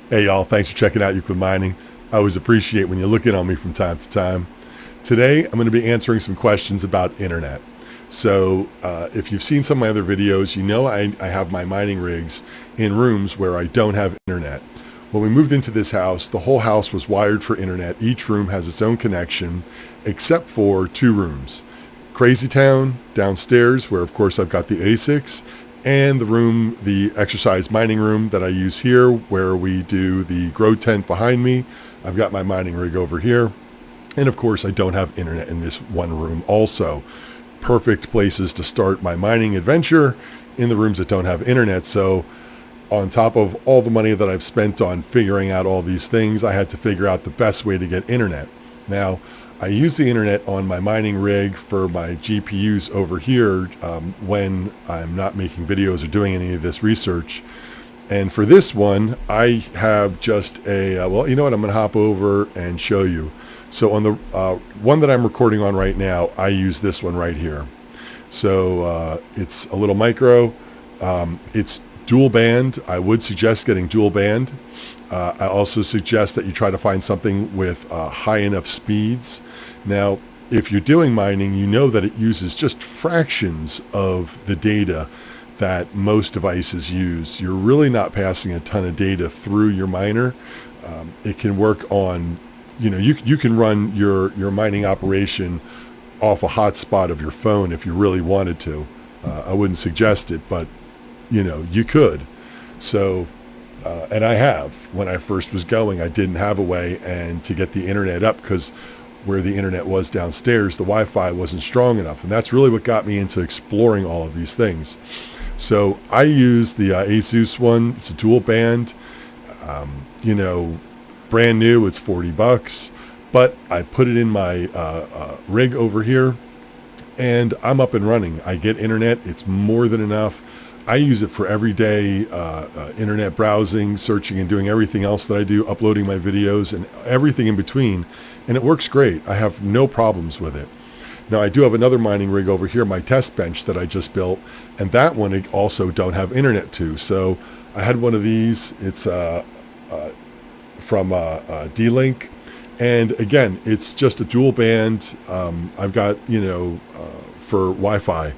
Hey y'all, thanks for checking out Euclid Mining. I always appreciate when you look in on me from time to time. Today I'm going to be answering some questions about internet. So if you've seen some of my other videos, you know I have my mining rigs in rooms where I don't have internet. When we moved into this house, the whole house was wired for internet. Each room has its own connection except for two rooms. Crazytown downstairs, where of course I've got the ASICs, and the exercise mining room that I use here, where we do the grow tent behind me. I've got my mining rig over here. And of course, I don't have internet in this one room also. Perfect places to start my mining adventure in the rooms that don't have internet. So on top of all the money that I've spent on figuring out all these things, I had to figure out the best way to get internet. Now, I use the internet on my mining rig for my GPUs over here when I'm not making videos or doing any of this research. And for this one, I have just well, you know what? I'm going to hop over and show you. So on the one that I'm recording on right now, I use this one right here. So it's a little micro. It's dual band. I would suggest getting dual band. I also suggest that you try to find something with high enough speeds. Now, if you're doing mining, you know that it uses just fractions of the data that most devices use. You're really not passing a ton of data through your miner. It can work on, you can run your mining operation off a hotspot of your phone if you really wanted to. I wouldn't suggest it, but you could. So, and I have. When I first was going, I didn't have a way, and to get the internet up, because where the internet was downstairs, the Wi-Fi wasn't strong enough. And that's really what got me into exploring all of these things. So I use the ASUS one. It's a dual band. Brand new, it's $40, but I put it in my rig over here, and I'm up and running. I get internet. It's more than enough. I use it for everyday internet browsing, searching, and doing everything else that I do, uploading my videos and everything in between. And it works great. I have no problems with it. Now, I do have another mining rig over here, my test bench that I just built, and that one I also don't have internet to. So I had one of these. It's from TPLink. And again, it's just a dual band. I've got, for Wi-Fi.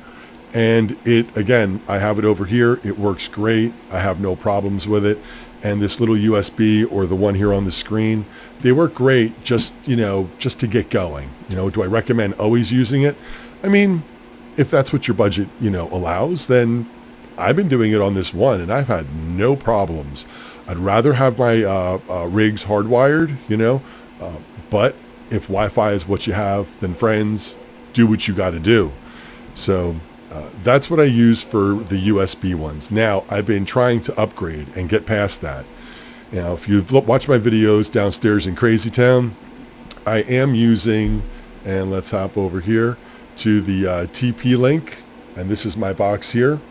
And it, again, I have it over here. It works great. I have no problems with it. And this little USB, or the one here on the screen, they work great just to get going. Do I recommend always using it? I mean, if that's what your budget, allows, then I've been doing it on this one, and I've had no problems. I'd rather have my rigs hardwired, but if Wi-Fi is what you have, then friends, do what you got to do. So that's what I use for the USB ones. Now, I've been trying to upgrade and get past that. If you've watched my videos downstairs in Crazytown, I am using, and let's hop over here to the TPLink, and this is my box here.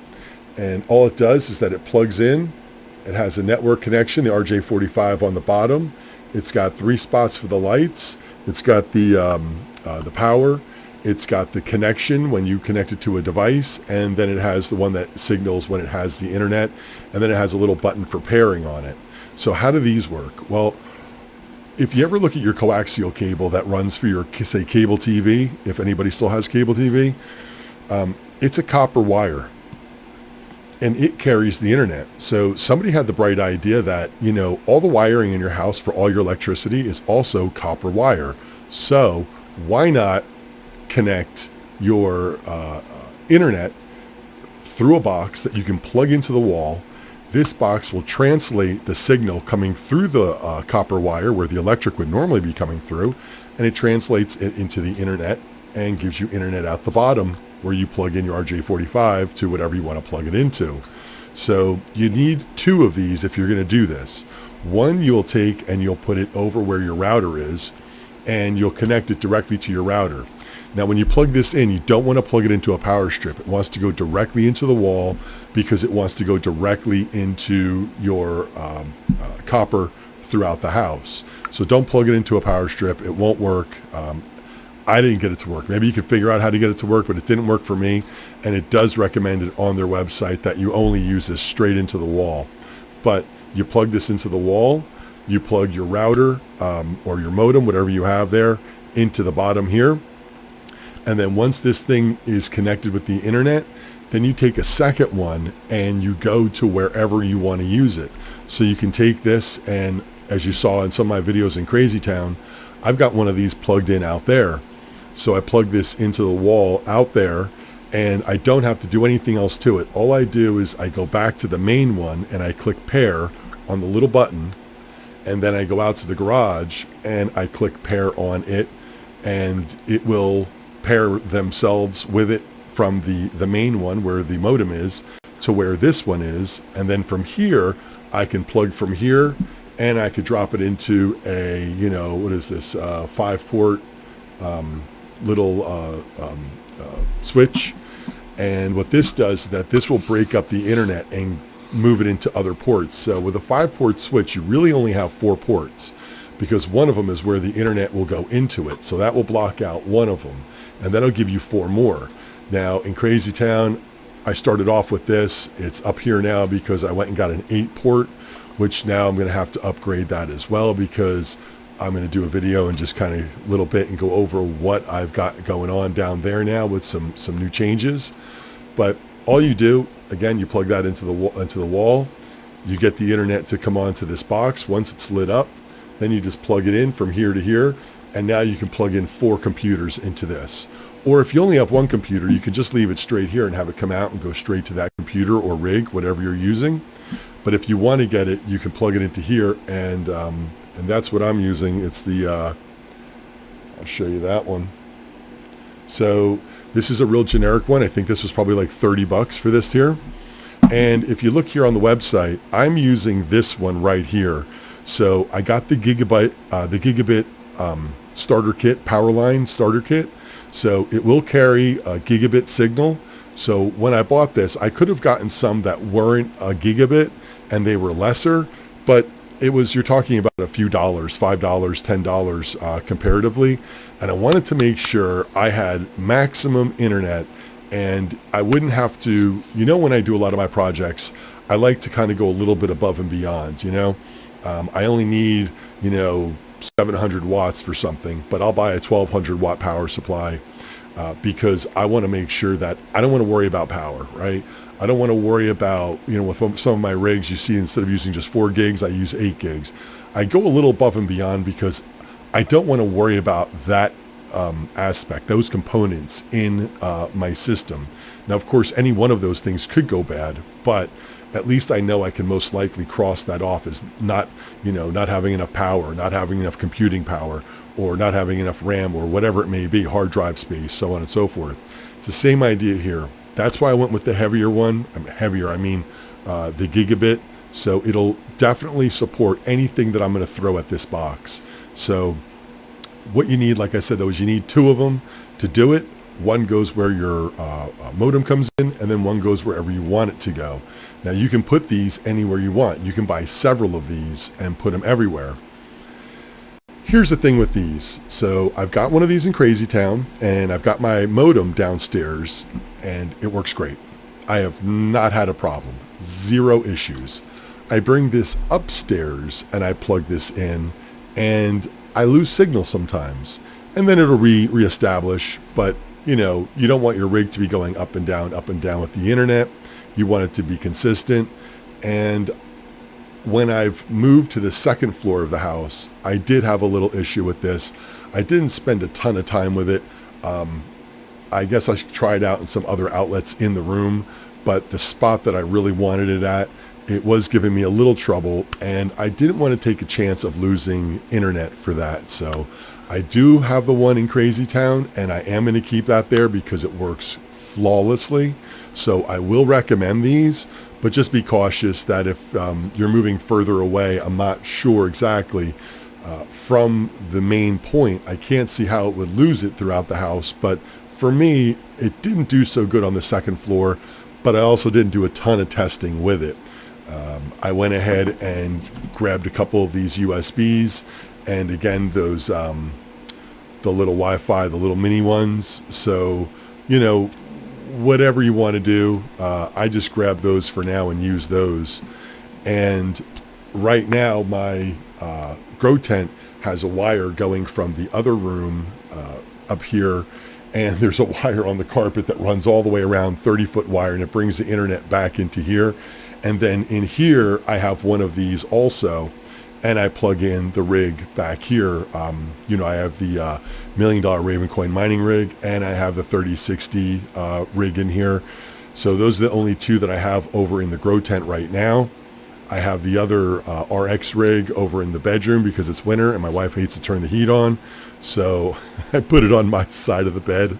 And all it does is that it plugs in. It has a network connection, the RJ45 on the bottom. It's got 3 spots for the lights. It's got the power. It's got the connection when you connect it to a device, and then it has the one that signals when it has the internet, and then it has a little button for pairing on it. So how do these work? Well, if you ever look at your coaxial cable that runs for your, say, cable TV, if anybody still has cable TV, it's a copper wire, and it carries the internet. So somebody had the bright idea that, all the wiring in your house for all your electricity is also copper wire. So why not connect your internet through a box that you can plug into the wall? This box will translate the signal coming through the copper wire where the electric would normally be coming through, and it translates it into the internet and gives you internet out the bottom where you plug in your RJ45 to whatever you want to plug it into. So you need 2 of these if you're going to do this. One you'll take and you'll put it over where your router is, and you'll connect it directly to your router. Now, when you plug this in, you don't want to plug it into a power strip. It wants to go directly into the wall because it wants to go directly into your copper throughout the house. So don't plug it into a power strip. It won't work. I didn't get it to work. Maybe you can figure out how to get it to work, but it didn't work for me. And it does recommend it on their website that you only use this straight into the wall. But You plug this into the wall. You plug your router or your modem, whatever you have there, into the bottom here. And then once this thing is connected with the internet, then you take a second one and you go to wherever you want to use it. So you can take this, and as you saw in some of my videos in Crazytown, I've got one of these plugged in out there. So I plug this into the wall out there, and I don't have to do anything else to it. All I do is I go back to the main one and I click pair on the little button, and then I go out to the garage and I click pair on it, and it will pair themselves with it from the main one where the modem is to where this one is. And then from here, I can plug from here, and I could drop it into a, you know, what is this, 5-port little switch. And what this does is that this will break up the internet and move it into other ports. So with a 5-port switch, you really only have 4 ports, because one of them is where the internet will go into it. So that will block out one of them, and that'll give you 4 more. Now in Crazytown, I started off with this. It's up here now because I went and got an 8-port, which now I'm going to have to upgrade that as well, because I'm going to do a video and just kind of a little bit and go over what I've got going on down there now with some new changes. But all you do, again, you plug that into the wall. You get the internet to come onto this box. Once it's lit up, then you just plug it in from here to here, and now you can plug in 4 computers into this. Or if you only have one computer, you can just leave it straight here and have it come out and go straight to that computer or rig, whatever you're using. But if you want to get it, you can plug it into here, and that's what I'm using. It's the, I'll show you that one. So this is a real generic one. I think this was probably like $30 for this here. And if you look here on the website, I'm using this one right here. So I got the Gigabit Starter Kit, Powerline Starter Kit. So it will carry a gigabit signal. So when I bought this, I could have gotten some that weren't a gigabit and they were lesser, but it was, you're talking about a few dollars, $5, $10 comparatively. And I wanted to make sure I had maximum internet, and I wouldn't have to, you know, when I do a lot of my projects, I like to kind of go a little bit above and beyond, you know. I only need, you know, 700 watts for something, but I'll buy a 1200 watt power supply because I want to make sure that I don't want to worry about power, right? I don't want to worry about, you know, with some of my rigs, you see, instead of using just 4 gigs, I use 8 gigs. I go a little above and beyond because I don't want to worry about that aspect, those components in my system. Now, of course, any one of those things could go bad, but at least I know I can most likely cross that off as not, you know, not having enough power, not having enough computing power, or not having enough RAM, or whatever it may be, hard drive space, so on and so forth. It's the same idea here. That's why I went with the heavier one. I mean the gigabit. So it'll definitely support anything that I'm going to throw at this box. So what you need, like I said, though, is you need 2 of them to do it. One goes where your modem comes in, and then one goes wherever you want it to go. Now you can put these anywhere you want. You can buy several of these and put them everywhere. Here's the thing with these. So I've got one of these in Crazytown, and I've got my modem downstairs, and it works great. I have not had a problem. 0 issues. I bring this upstairs and I plug this in, and I lose signal sometimes, and then it'll reestablish. But you know, you don't want your rig to be going up and down with the internet. You want it to be consistent. And when I've moved to the second floor of the house, I did have a little issue with this. I didn't spend a ton of time with it. I guess I should try it out in some other outlets in the room, but the spot that I really wanted it at, it was giving me a little trouble, and I didn't want to take a chance of losing internet for that. So I do have the one in Crazytown, and I am going to keep that there because it works flawlessly. So I will recommend these, but just be cautious that if you're moving further away, I'm not sure exactly from the main point. I can't see how it would lose it throughout the house, but for me, it didn't do so good on the second floor, but I also didn't do a ton of testing with it. I went ahead and grabbed a couple of these USBs, and again, those the little Wi-Fi, the little mini ones. So, you know, whatever you want to do, I just grab those for now and use those. And right now my grow tent has a wire going from the other room up here, and there's a wire on the carpet that runs all the way around, 30-foot wire, and it brings the internet back into here. And then in here I have one of these also, and I plug in the rig back here. I have the $1 million Ravencoin mining rig, and I have the 3060 rig in here. So those are the only two that I have over in the grow tent right now. I have the other RX rig over in the bedroom because it's winter and my wife hates to turn the heat on. So I put it on my side of the bed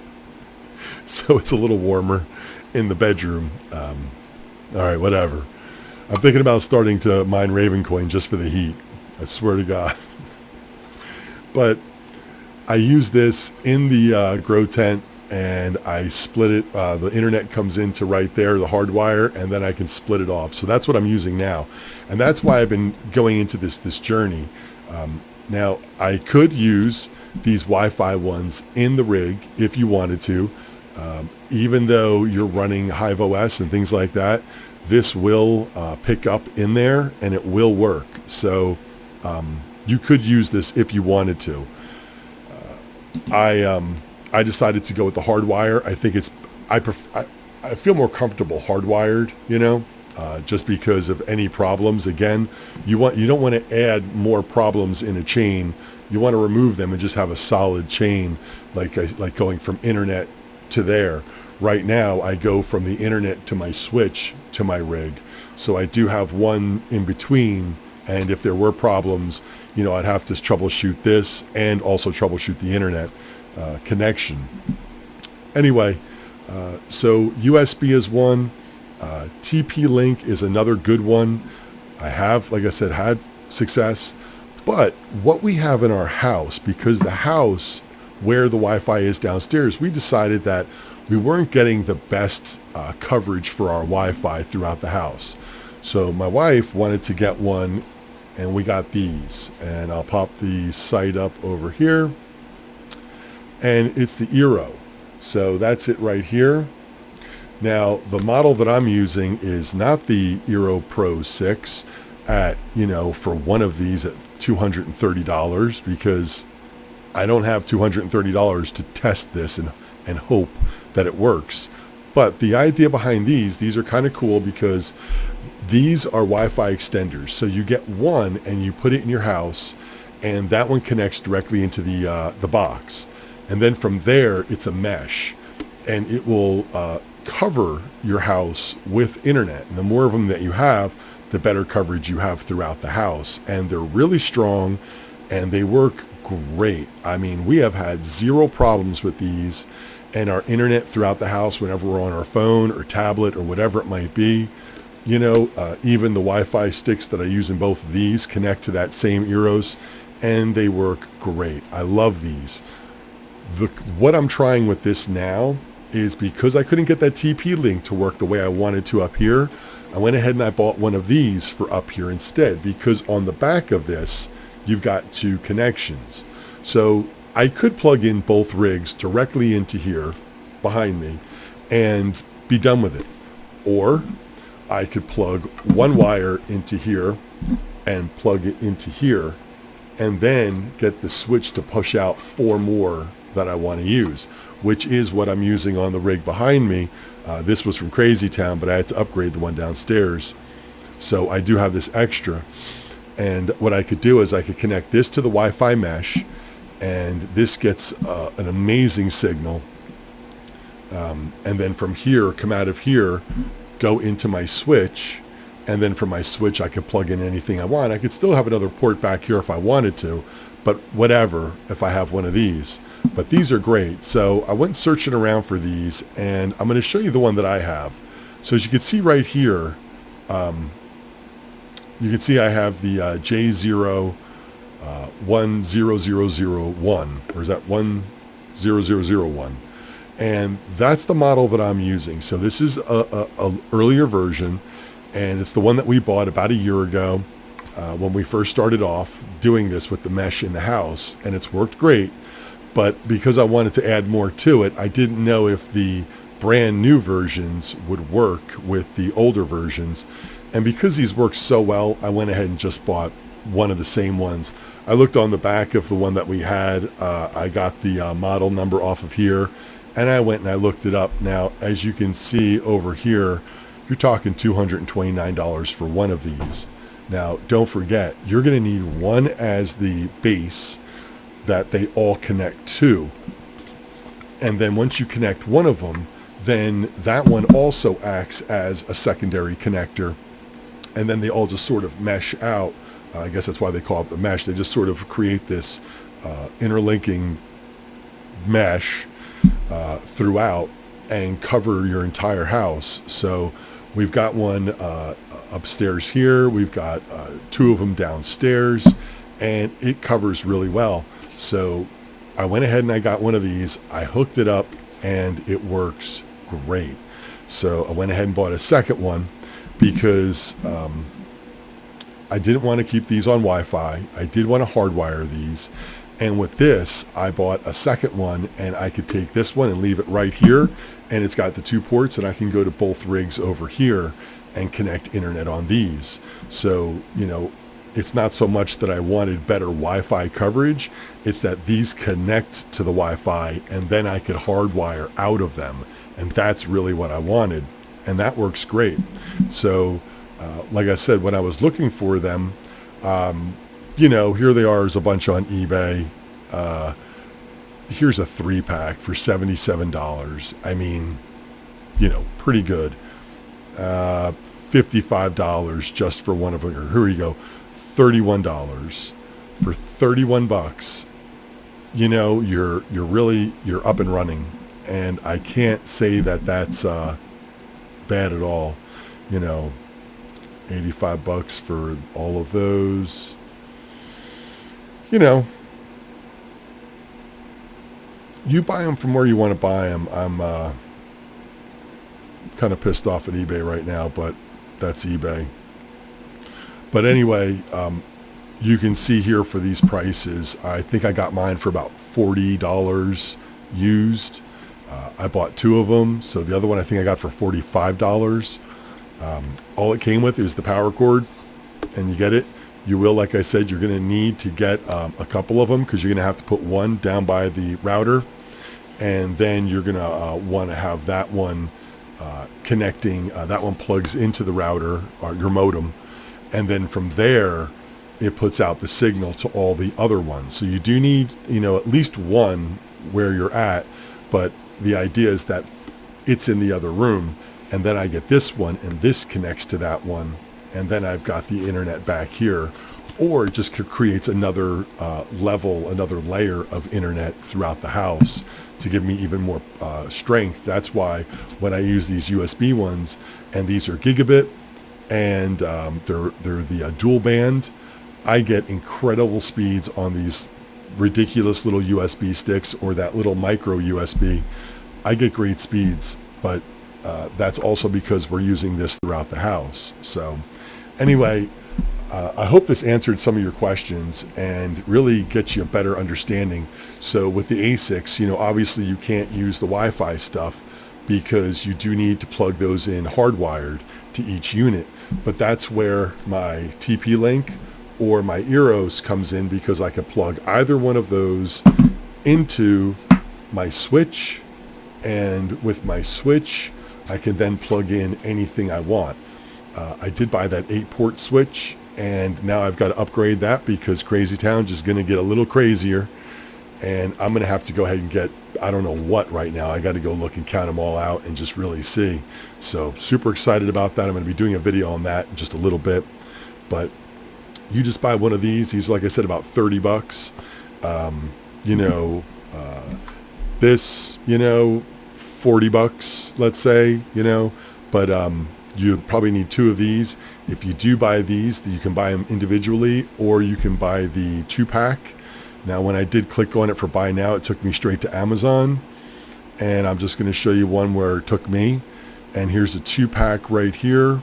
so it's a little warmer in the bedroom. All right, whatever. I'm thinking about starting to mine Ravencoin just for the heat. I swear to God. But I use this in the grow tent, and I split it. The internet comes into right there, the hard wire, and then I can split it off. So that's what I'm using now. And that's why I've been going into this journey. Now, I could use these Wi-Fi ones in the rig if you wanted to. Even though you're running Hive OS and things like that, this will pick up in there and it will work. So you could use this if you wanted to. I decided to go with the hardwire. I think I feel more comfortable hardwired, just because of any problems. Again, you don't want to add more problems in a chain. You want to remove them and just have a solid chain, like going from internet to there. Right now, I go from the internet to my switch to my rig. So I do have one in between. And if there were problems, I'd have to troubleshoot this and also troubleshoot the internet connection. Anyway, so USB is one. TP-Link is another good one. I have, like I said, had success. But what we have in our house, because the house where the Wi-Fi is downstairs, we decided that we weren't getting the best coverage for our Wi-Fi throughout the house. So my wife wanted to get one, and we got these. And I'll pop the site up over here. And it's the Eero. So that's it right here. Now, the model that I'm using is not the Eero Pro 6 at, for one of these at $230, because I don't have $230 to test this and hope that it works. But the idea behind these are kind of cool, because these are Wi-Fi extenders. So you get one and you put it in your house, and that one connects directly into the box. And then from there, it's a mesh, and it will cover your house with internet. And the more of them that you have, the better coverage you have throughout the house. And they're really strong, and they work great. I mean, we have had zero problems with these, and our internet throughout the house, whenever we're on our phone or tablet or whatever it might be, even the Wi-Fi sticks that I use in both of these connect to that same Eeros, and they work great. I love these. What I'm trying with this now is, because I couldn't get that TP-Link to work the way I wanted to up here, I went ahead and I bought one of these for up here instead, because on the back of this, you've got two connections. So I could plug in both rigs directly into here behind me and be done with it. Or I could plug one wire into here and plug it into here, and then get the switch to push out four more that I want to use, which is what I'm using on the rig behind me. This was from Crazytown, but I had to upgrade the one downstairs. So I do have this extra. And what I could do is I could connect this to the Wi-Fi mesh, and this gets an amazing signal. And then from here, come out of here, go into my switch, and then from my switch I could plug in anything I want. I could still have another port back here if I wanted to, but whatever if I have one of these. But these are great. So I went searching around for these, and I'm going to show you the one that I have. So as you can see right here, you can see I have the J0 10001, or is that 10001? And that's the model that I'm using. So this is a earlier version, and it's the one that we bought about a year ago when we first started off doing this with the mesh in the house, and it's worked great. But because I wanted to add more to it, I didn't know if the brand new versions would work with the older versions. And because these work so well, I went ahead and just bought one of the same ones. I looked on the back of the one that we had. I got the model number off of here, and I went and I looked it up. Now, as you can see over here, you're talking $229 for one of these. Now, don't forget, you're going to need one as the base that they all connect to. And then once you connect one of them, then that one also acts as a secondary connector. And then they all just sort of mesh out. I guess that's why they call it the mesh. They just sort of create this interlinking mesh throughout and cover your entire house. So we've got one upstairs here. We've got two of them downstairs, and it covers really well. So I went ahead and I got one of these. I hooked it up, and it works great. So I went ahead and bought a second one because I didn't want to keep these on Wi-Fi. I did want to hardwire these. And with this, I bought a second one, and I could take this one and leave it right here. And it's got the two ports, and I can go to both rigs over here and connect internet on these. So, you know, it's not so much that I wanted better Wi-Fi coverage. It's that these connect to the Wi-Fi, and then I could hardwire out of them. And that's really what I wanted. And that works great. So, like I said, when I was looking for them, you know, here they are as a bunch on eBay. Here's a 3-pack for $77. I mean, you know, pretty good. $55 just for one of them. Here we go. $31 for 31 bucks. You know, you're up and running. And I can't say that that's bad at all. You know, 85 bucks for all of those. You know, you buy them from where you want to buy them. I'm kind of pissed off at eBay right now, but that's eBay. But anyway, you can see here for these prices, I think I got mine for about $40 used. I bought two of them, so the other one I think I got for $45. All it came with is the power cord, and you get it. You will, like I said, you're going to need to get a couple of them because you're going to have to put one down by the router, and then you're going to want to have that one connecting. That one plugs into the router or your modem, and then from there it puts out the signal to all the other ones. So you do need, you know, at least one where you're at, but the idea is that it's in the other room, and then I get this one, and this connects to that one. And then I've got the internet back here, or it just creates another level, another layer of internet throughout the house to give me even more strength. That's why when I use these USB ones, and these are gigabit, and they're the dual band, I get incredible speeds on these ridiculous little USB sticks or that little micro USB. I get great speeds, but that's also because we're using this throughout the house. So anyway, I hope this answered some of your questions and really gets you a better understanding. So with the ASICs, you know, obviously you can't use the Wi-Fi stuff because you do need to plug those in hardwired to each unit. But that's where my TP-Link or my Eros comes in, because I can plug either one of those into my switch, and with my switch I can then plug in anything I want. I did buy that 8-port switch, and now I've got to upgrade that because Crazytown is going to get a little crazier, and I'm going to have to go ahead and get, I don't know what right now. I got to go look and count them all out and just really see. So super excited about that. I'm going to be doing a video on that in just a little bit, but you just buy one of these. These are, like I said, about 30 bucks. You know, this, you know, 40 bucks, let's say, you know, but you probably need two of these. If you do buy these, you can buy them individually, or you can buy the 2-pack. Now, when I did click on it for buy now, it took me straight to Amazon, and I'm just going to show you one where it took me. And here's a 2-pack right here,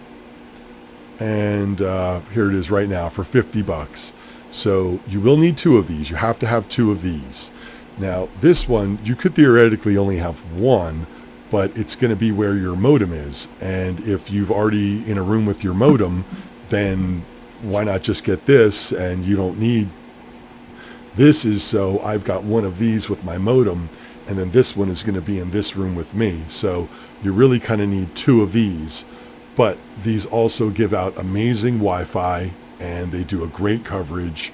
and here it is right now for 50 bucks. So you will need two of these. You have to have two of these. Now, this one, you could theoretically only have one, but it's going to be where your modem is. And if you've already in a room with your modem, then why not just get this? And you don't need, this is so I've got one of these with my modem, and then this one is going to be in this room with me. So you really kind of need two of these, but these also give out amazing Wi-Fi, and they do a great coverage.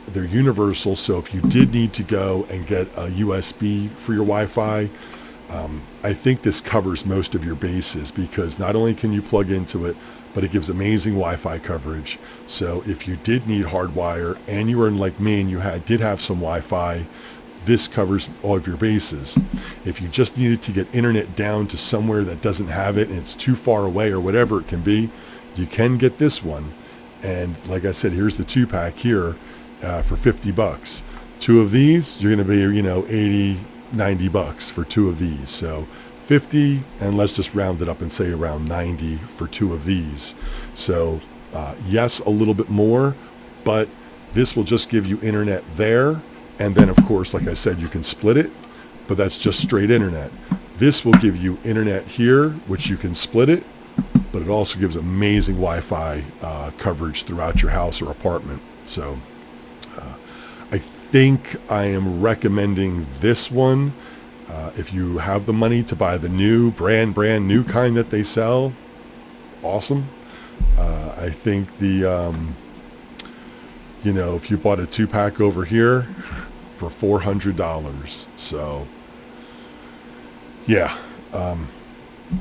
They're universal, so if you did need to go and get a USB for your Wi-Fi, I think this covers most of your bases, because not only can you plug into it, but it gives amazing Wi-Fi coverage. So if you did need hardwire and you were like me and you did have some Wi-Fi, this covers all of your bases. If you just needed to get internet down to somewhere that doesn't have it and it's too far away or whatever it can be, you can get this one. And like I said, here's the 2-pack here for $50. Two of these, you're going to be, $80-$90 for two of these. So 50, and let's just round it up and say around 90 for two of these. So yes, a little bit more, but this will just give you internet there. And then of course, like I said, you can split it, but that's just straight internet. This will give you internet here, which you can split it, but it also gives amazing Wi-Fi coverage throughout your house or apartment. So I think I am recommending this one. If you have the money to buy the new brand new kind that they sell, awesome. I think the if you bought a 2-pack over here for $400, so yeah,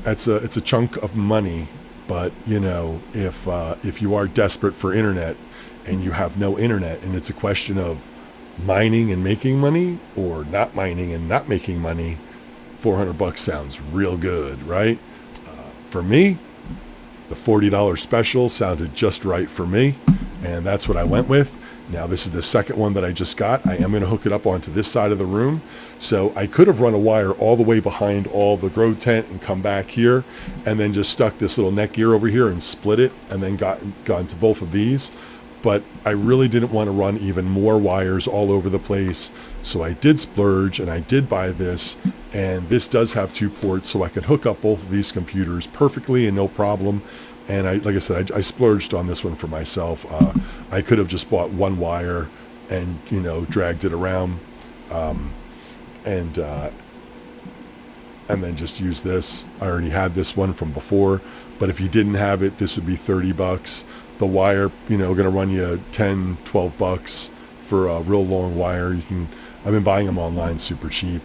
it's a chunk of money. But if you are desperate for internet and you have no internet, and it's a question of mining and making money or not mining and not making money, $400 sounds real good, right? For me, the $40 special sounded just right for me, and that's what I went with. Now this is the second one that I just got. I am going to hook it up onto this side of the room. So I could have run a wire all the way behind all the grow tent and come back here and then just stuck this little neck gear over here and split it and then gone to both of these. But I really didn't want to run even more wires all over the place. So I did splurge and I did buy this, and this does have 2 ports, so I could hook up both of these computers perfectly and no problem. And like I said, I splurged on this one for myself. I could have just bought one wire and, dragged it around and then just use this. I already had this one from before, but if you didn't have it, this would be $30. The wire, going to run you $10-$12 for a real long wire. I've been buying them online super cheap,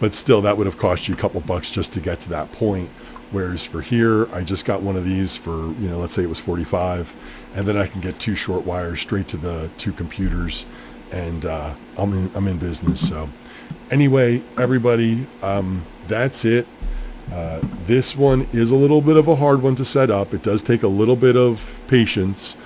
but still that would have cost you a couple bucks just to get to that point. Whereas for here, I just got one of these for, let's say it was $45, and then I can get 2 short wires straight to the 2 computers, and I'm in business. So anyway, everybody, that's it. This one is a little bit of a hard one to set up. It does take a little bit of patience.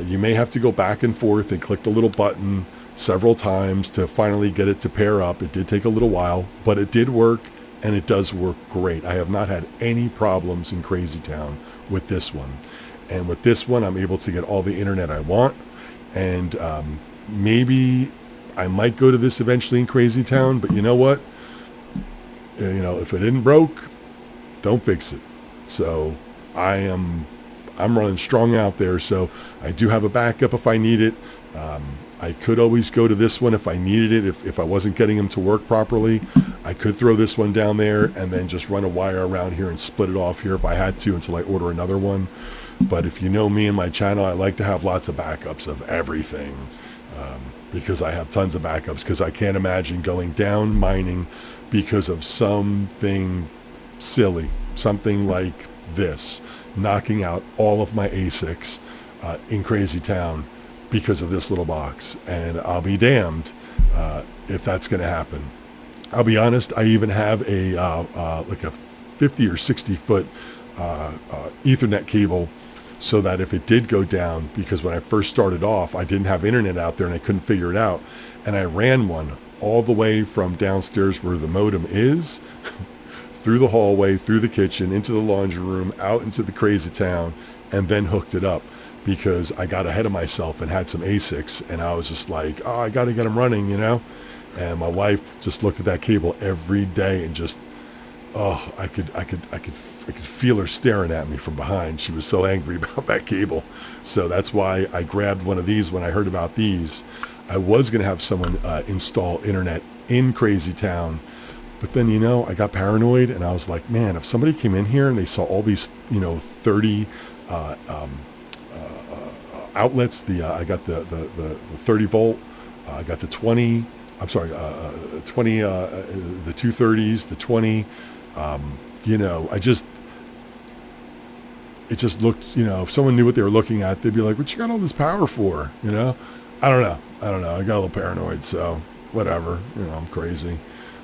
You may have to go back and forth and click the little button several times to finally get it to pair up. It did take a little while, but it did work. And it does work great. I have not had any problems in Crazytown with this one. And with this one, I'm able to get all the internet I want. And maybe I might go to this eventually in Crazytown. But you know what? If it isn't broke, don't fix it. So I'm running strong out there. So I do have a backup if I need it. I could always go to this one if I needed it. If I wasn't getting them to work properly, I could throw this one down there and then just run a wire around here and split it off here if I had to until I order another one. But if you know me and my channel, I like to have lots of backups of everything, because I have tons of backups, because I can't imagine going down mining because of something silly, something like this, knocking out all of my ASICs in Crazytown because of this little box. And I'll be damned if that's going to happen. I'll be honest, I even have a like a 50 or 60 foot Ethernet cable, so that if it did go down, because when I first started off, I didn't have internet out there and I couldn't figure it out, and I ran one all the way from downstairs where the modem is through the hallway, through the kitchen, into the laundry room, out into the Crazytown, and then hooked it up. Because I got ahead of myself and had some ASICs, and I was just like, oh, I got to get them running, And my wife just looked at that cable every day and just oh, I could feel her staring at me from behind. She was so angry about that cable. So that's why I grabbed one of these when I heard about these. I was going to have someone install internet in Crazytown, but then, I got paranoid and I was like, man, if somebody came in here and they saw all these, 30 outlets, I got the 30 volt, I got the 20, I'm sorry, 20, the 230s, the 20, it just looked, if someone knew what they were looking at, they'd be like, what you got all this power for? I don't know. I got a little paranoid, so whatever, I'm crazy.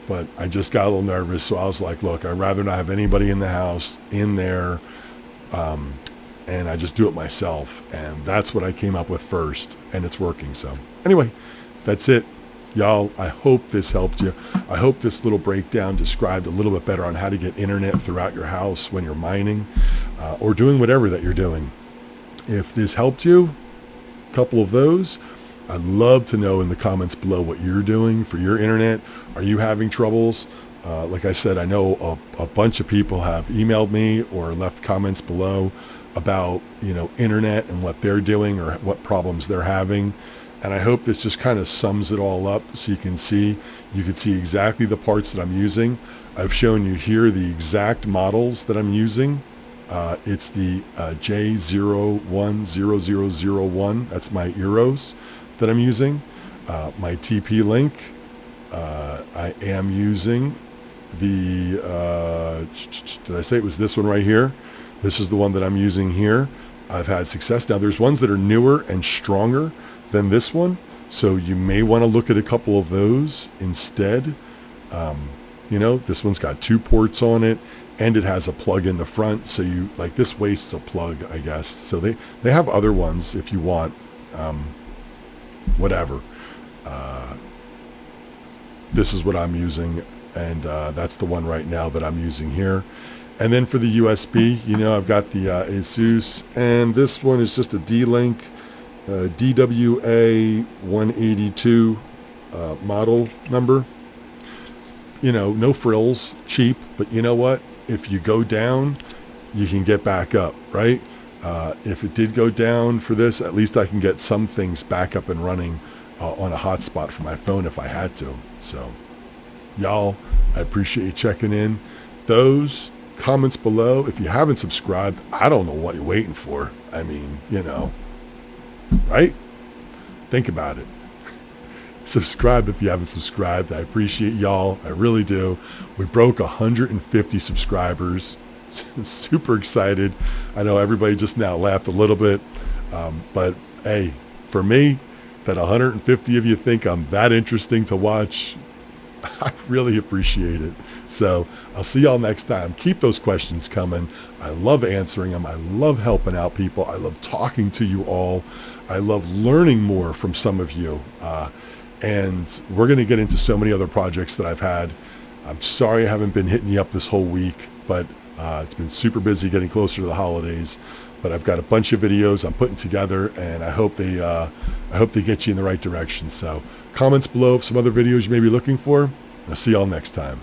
But I just got a little nervous, so I was like, look, I'd rather not have anybody in the house, in there, and I just do it myself. And that's what I came up with first, and it's working. So anyway, that's it. Y'all, I hope this helped you. I hope this little breakdown described a little bit better on how to get internet throughout your house when you're mining or doing whatever that you're doing. If this helped you, a couple of those, I'd love to know in the comments below what you're doing for your internet. Are you having troubles? Like I said, I know a bunch of people have emailed me or left comments below about, internet and what they're doing or what problems they're having. And I hope this just kind of sums it all up so you can see exactly the parts that I'm using. I've shown you here the exact models that I'm using. It's the J010001. That's my Eros that I'm using. My TP-Link. I am using the, did I say it was this one right here? This is the one that I'm using here. I've had success. Now there's ones that are newer and stronger than this one, so you may want to look at a couple of those instead. This one's got 2 ports on it, and it has a plug in the front, so this wastes a plug, I guess. So they have other ones if you want, whatever. This is what I'm using, and that's the one right now that I'm using here. And then for the USB, I've got the ASUS, and this one is just a D-Link DWA 182 model number. No frills, cheap, but you know what? If you go down, you can get back up, right? If it did go down for this, at least I can get some things back up and running on a hotspot for my phone if I had to. So, y'all, I appreciate you checking in. Those comments below, if you haven't subscribed, I don't know what you're waiting for. I mean, right? Think about it. Subscribe if you haven't subscribed. I appreciate y'all. I really do. We broke 150 subscribers. Super excited. I know everybody just now laughed a little bit. But hey, for me, that 150 of you think I'm that interesting to watch, I really appreciate it. So I'll see y'all next time. Keep those questions coming. I love answering them. I love helping out people. I love talking to you all. I love learning more from some of you. And we're going to get into so many other projects that I've had. I'm sorry I haven't been hitting you up this whole week, but it's been super busy getting closer to the holidays. But I've got a bunch of videos I'm putting together, and I hope they get you in the right direction. So comments below of some other videos you may be looking for. I'll see y'all next time.